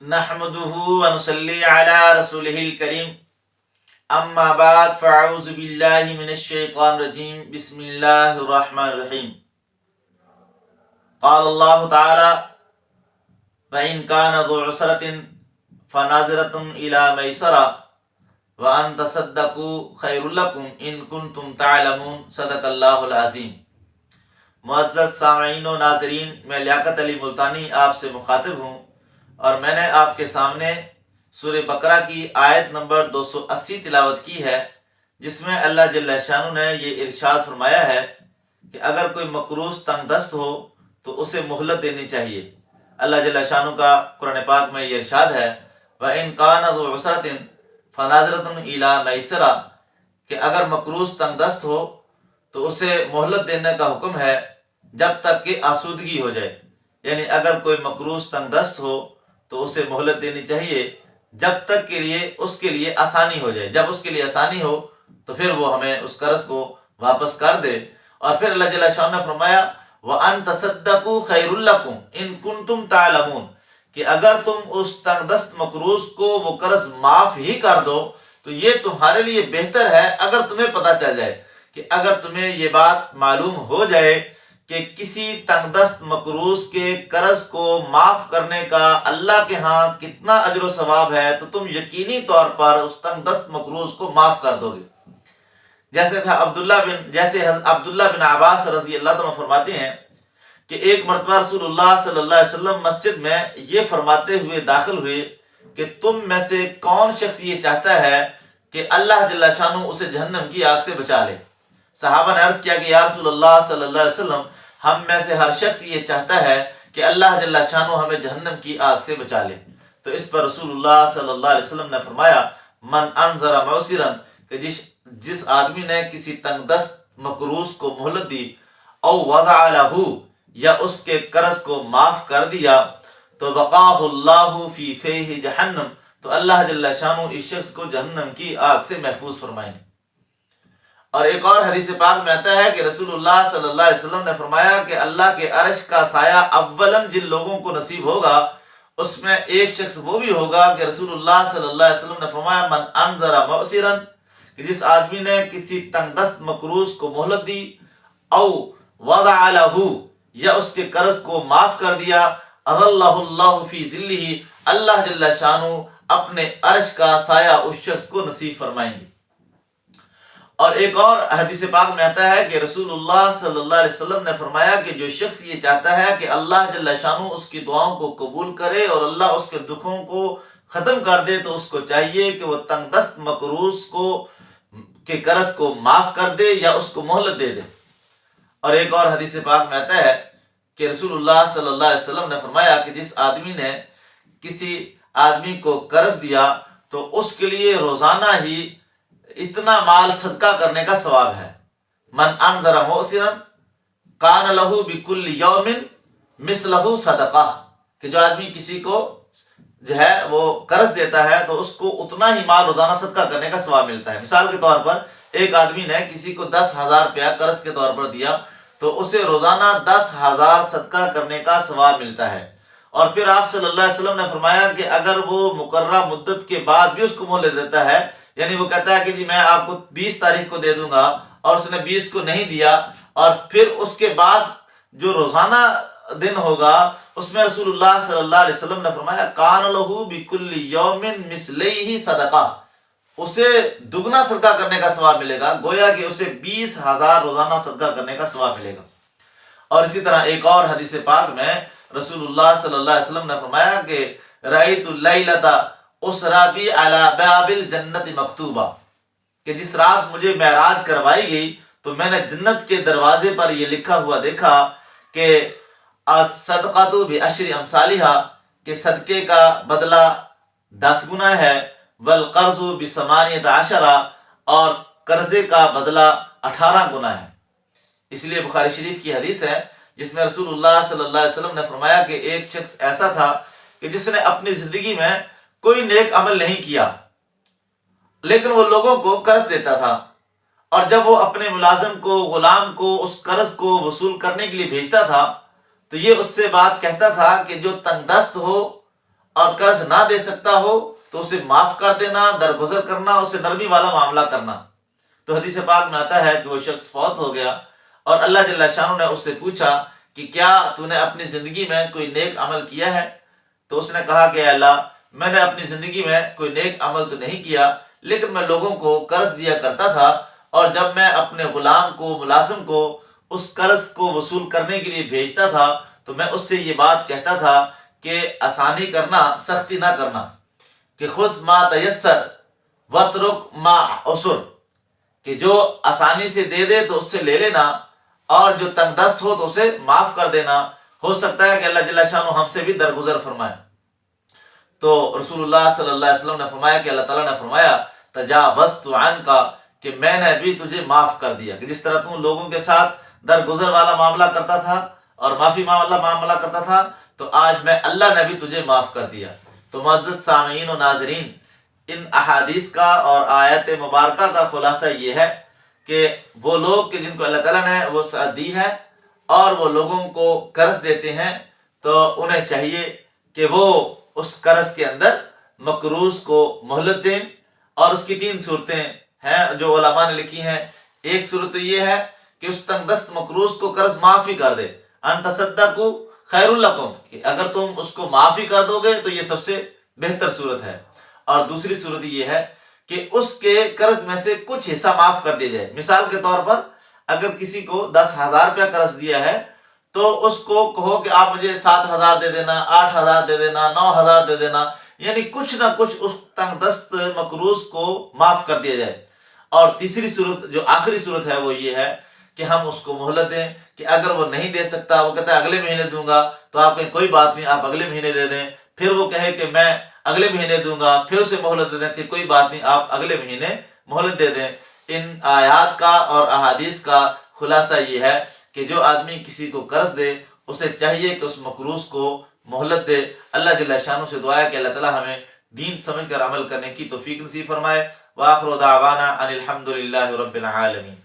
نحمده ونصلي على رسوله الكريم اما بعد فاعوذ بالله من الشيطان الرجيم بسم الله الرحمن الرحيم قال الله تعالى فإن كان ذو عسرة فناظرة إلى ميسرة وأن تصدقوا خير لكم إن كنتم تعلمون صدق اللہ العظیم۔ معزز سامعین و ناظرین، میں لیاقت علی ملتانی آپ سے مخاطب ہوں اور میں نے آپ کے سامنے سورہ بقرہ کی آیت نمبر 280 تلاوت کی ہے، جس میں اللہ جل شانہ نے یہ ارشاد فرمایا ہے کہ اگر کوئی مقروض تنگ دست ہو تو اسے مہلت دینی چاہیے۔ اللہ جل شانہ کا قرآن پاک میں یہ ارشاد ہے وَإِن كَانَ ذُو عُسْرَةٍ فَنَاظِرَةٌ إِلَىٰ مَيْسَرَةٍ کہ اگر مقروض تنگ دست ہو تو اسے مہلت دینے کا حکم ہے جب تک کہ آسودگی ہو جائے، یعنی اگر کوئی مقروض تنگ دست ہو تو اسے مہلت دینی چاہیے جب تک کے لیے اس کے لیے آسانی ہو جائے۔ جب اس کے لیے آسانی ہو تو پھر وہ ہمیں اس قرض کو واپس کر دے۔ اور پھر اللہ جل شانہ نے فرمایا وَأَن تَصَدَّقُوا خَيْرٌ لَكُمْ إِن كُنتُمْ تَعْلَمُونَ کہ اگر تم اس تنگ دست مقروض کو وہ قرض معاف ہی کر دو تو یہ تمہارے لیے بہتر ہے اگر تمہیں پتہ چل جائے کہ اگر تمہیں یہ بات معلوم ہو جائے کہ کسی تنگ دست مقروض کے قرض کو معاف کرنے کا اللہ کے ہاں کتنا اجر و ثواب ہے تو تم یقینی طور پر اس تنگ دست مقروض کو معاف کر دو گے۔ جیسے عبداللہ بن عباس رضی اللہ عنہ فرماتے ہیں کہ ایک مرتبہ رسول اللہ صلی اللہ علیہ وسلم مسجد میں یہ فرماتے ہوئے داخل ہوئے کہ تم میں سے کون شخص یہ چاہتا ہے کہ اللہ جل شانہ اسے جہنم کی آگ سے بچا لے؟ صحابہ نے عرض کیا کہ یا رسول اللہ صلی اللہ علیہ وسلم، ہم میں سے ہر شخص یہ چاہتا ہے کہ اللہ جل شانہ ہمیں جہنم کی آگ سے بچا لے۔ تو اس پر رسول اللہ صلی اللہ علیہ وسلم نے فرمایا من انظر معسرا کہ جس آدمی نے کسی تنگ دست مقروض کو مہلت دی او وضع لہ یا اس کے قرض کو معاف کر دیا تو وقاہ اللہ فی فیہ جہنم تو اللہ جل شانہ اس شخص کو جہنم کی آگ سے محفوظ فرمائیں گے۔ اور ایک اور حدیث پاک میں آتا ہے کہ رسول اللہ صلی اللہ علیہ وسلم نے فرمایا کہ اللہ کے عرش کا سایہ اولاً جن لوگوں کو نصیب ہوگا اس میں ایک شخص وہ بھی ہوگا کہ رسول اللہ صلی اللہ علیہ وسلم نے فرمایا من انظر معسرا کہ جس آدمی نے کسی تنگ دست مقروض کو مہلت دی او وضع لہ یا اس کے قرض کو معاف کر دیا اظلہ اللہ فی ظلہ اللہ جل شانہ اپنے عرش کا سایہ اس شخص کو نصیب فرمائیں گے۔ اور ایک اور حدیث پاک میں آتا ہے کہ رسول اللہ صلی اللہ علیہ وسلم نے فرمایا کہ جو شخص یہ چاہتا ہے کہ اللہ جل شانہ اس کی دعاؤں کو قبول کرے اور اللہ اس کے دکھوں کو ختم کر دے تو اس کو چاہیے کہ وہ تنگ دست مقروض کے قرض کو معاف کر دے یا اس کو مہلت دے دے۔ اور ایک اور حدیث پاک میں آتا ہے کہ رسول اللہ صلی اللہ علیہ وسلم نے فرمایا کہ جس آدمی نے کسی آدمی کو قرض دیا تو اس کے لیے روزانہ ہی اتنا مال صدقہ کرنے کا ثواب ہے۔ من انظر معسرا کان لہ بکل یوم مثلہ صدقہ کہ جو آدمی کسی کو جو ہے وہ قرض دیتا ہے تو اس کو اتنا ہی مال روزانہ صدقہ کرنے کا ثواب ملتا ہے۔ مثال کے طور پر ایک آدمی نے کسی کو 10,000 روپیہ قرض کے طور پر دیا تو اسے روزانہ 10,000 صدقہ کرنے کا ثواب ملتا ہے۔ اور پھر آپ صلی اللہ علیہ وسلم نے فرمایا کہ اگر وہ مقررہ مدت کے بعد بھی اس کو مہلت دیتا ہے، یعنی وہ کہتا ہے کہ جی میں آپ کو 20 تاریخ کو دے دوں گا اور اس نے 20 کو نہیں دیا اور پھر اس کے بعد جو روزانہ دن ہوگا اس میں رسول اللہ صلی اللہ علیہ وسلم نے فرمایا کان لہ بکل یوم مثلیہ صدقہ اسے دگنا صدقہ کرنے کا ثواب ملے گا، گویا کہ اسے 20,000 روزانہ صدقہ کرنے کا ثواب ملے گا۔ اور اسی طرح ایک اور حدیث پاک میں رسول اللہ صلی اللہ علیہ وسلم نے فرمایا کہ رأیت اللیلۃ اسریٰ بی علی باب الجنت مکتوبہ کہ جس رات مجھے معراج کروائی گئی تو میں نے جنت کے دروازے پر یہ لکھا ہوا دیکھا کہ الصدقۃ بعشر امثالہا کہ صدقے کا بدلہ 10 گنا ہے، والقرض بثمانیۃ عشر اور قرضے کا بدلہ 18 گنا ہے۔ اس لیے بخاری شریف کی حدیث ہے جس میں رسول اللہ صلی اللہ علیہ وسلم نے فرمایا کہ ایک شخص ایسا تھا کہ جس نے اپنی زندگی میں کوئی نیک عمل نہیں کیا لیکن وہ لوگوں کو قرض دیتا تھا، اور جب وہ اپنے ملازم کو غلام کو اس قرض کو وصول کرنے کے لیے بھیجتا تھا تو یہ اس سے بات کہتا تھا کہ جو تنگ دست ہو اور قرض نہ دے سکتا ہو تو اسے معاف کر دینا، درگزر کرنا، اسے نرمی والا معاملہ کرنا۔ تو حدیث پاک میں آتا ہے کہ وہ شخص فوت ہو گیا اور اللہ جل شانہ نے اس سے پوچھا کہ کیا تو نے اپنی زندگی میں کوئی نیک عمل کیا ہے؟ تو اس نے کہا کہ اے اللہ، میں نے اپنی زندگی میں کوئی نیک عمل تو نہیں کیا، لیکن میں لوگوں کو قرض دیا کرتا تھا، اور جب میں اپنے غلام کو، ملازم کو اس قرض کو وصول کرنے کے لیے بھیجتا تھا تو میں اس سے یہ بات کہتا تھا کہ آسانی کرنا، سختی نہ کرنا، کہ خذ ما تیسر واترک ما عسر، کہ جو آسانی سے دے دے تو اس سے لے لینا، اور جو تنگ دست ہو تو اسے معاف کر دینا۔ ہو سکتا ہے کہ اللہ جل شانہ ہم سے بھی درگزر فرمائے۔ تو رسول اللہ صلی اللہ علیہ وسلم نے فرمایا کہ اللہ تعالیٰ نے فرمایا تجاوزت عنک، کہ میں نے بھی تجھے معاف کر دیا، کہ جس طرح تم لوگوں کے ساتھ درگزر والا معاملہ کرتا تھا اور معافی والا معاملہ کرتا تھا، تو آج میں اللہ نے بھی تجھے معاف کر دیا۔ تو معزز سامعین و ناظرین، ان احادیث کا اور آیت مبارکہ کا خلاصہ یہ ہے کہ وہ لوگ کہ جن کو اللہ تعالیٰ نے وسعت دی ہے اور وہ لوگوں کو قرض دیتے ہیں، تو انہیں چاہیے کہ وہ اس قرض کے اندر مقروض کو مہلت دیں، اور اس کی 3 صورتیں ہیں جو علماء نے لکھی ہیں۔ ایک صورت تو یہ ہے کہ اس تنگ دست مقروض کو قرض معافی کر دے، ان تصدقوا خیر لکم، کہ اگر تم اس کو معافی کر دو گے تو یہ سب سے بہتر صورت ہے۔ اور دوسری صورت یہ ہے کہ اس کے قرض میں سے کچھ حصہ معاف کر دیا جائے۔ مثال کے طور پر اگر کسی کو 10,000 روپیہ قرض دیا ہے تو اس کو کہو کہ آپ مجھے 7,000 دے دینا، 8,000 دے دینا، 9,000 دے دینا، یعنی کچھ نہ کچھ اس تنگ دست مقروض کو معاف کر دیا جائے۔ اور تیسری صورت جو آخری صورت ہے وہ یہ ہے کہ ہم اس کو مہلت دیں، کہ اگر وہ نہیں دے سکتا، وہ کہتا ہے اگلے مہینے دوں گا، تو آپ کہیں کوئی بات نہیں، آپ اگلے مہینے دے دیں۔ پھر وہ کہے کہ میں اگلے مہینے دوں گا، پھر اسے مہلت دے دیں کہ کوئی بات نہیں، آپ اگلے مہینے مہلت دے دیں۔ ان آیات کا اور احادیث کا خلاصہ یہ ہے کہ جو آدمی کسی کو قرض دے اسے چاہیے کہ اس مقروض کو مہلت دے۔ اللہ جل شانہ سے دعا ہے کہ اللہ تعالیٰ ہمیں دین سمجھ کر عمل کرنے کی توفیق نصیب فرمائے۔ وآخر دعوانا ان الحمد للہ رب العالمین۔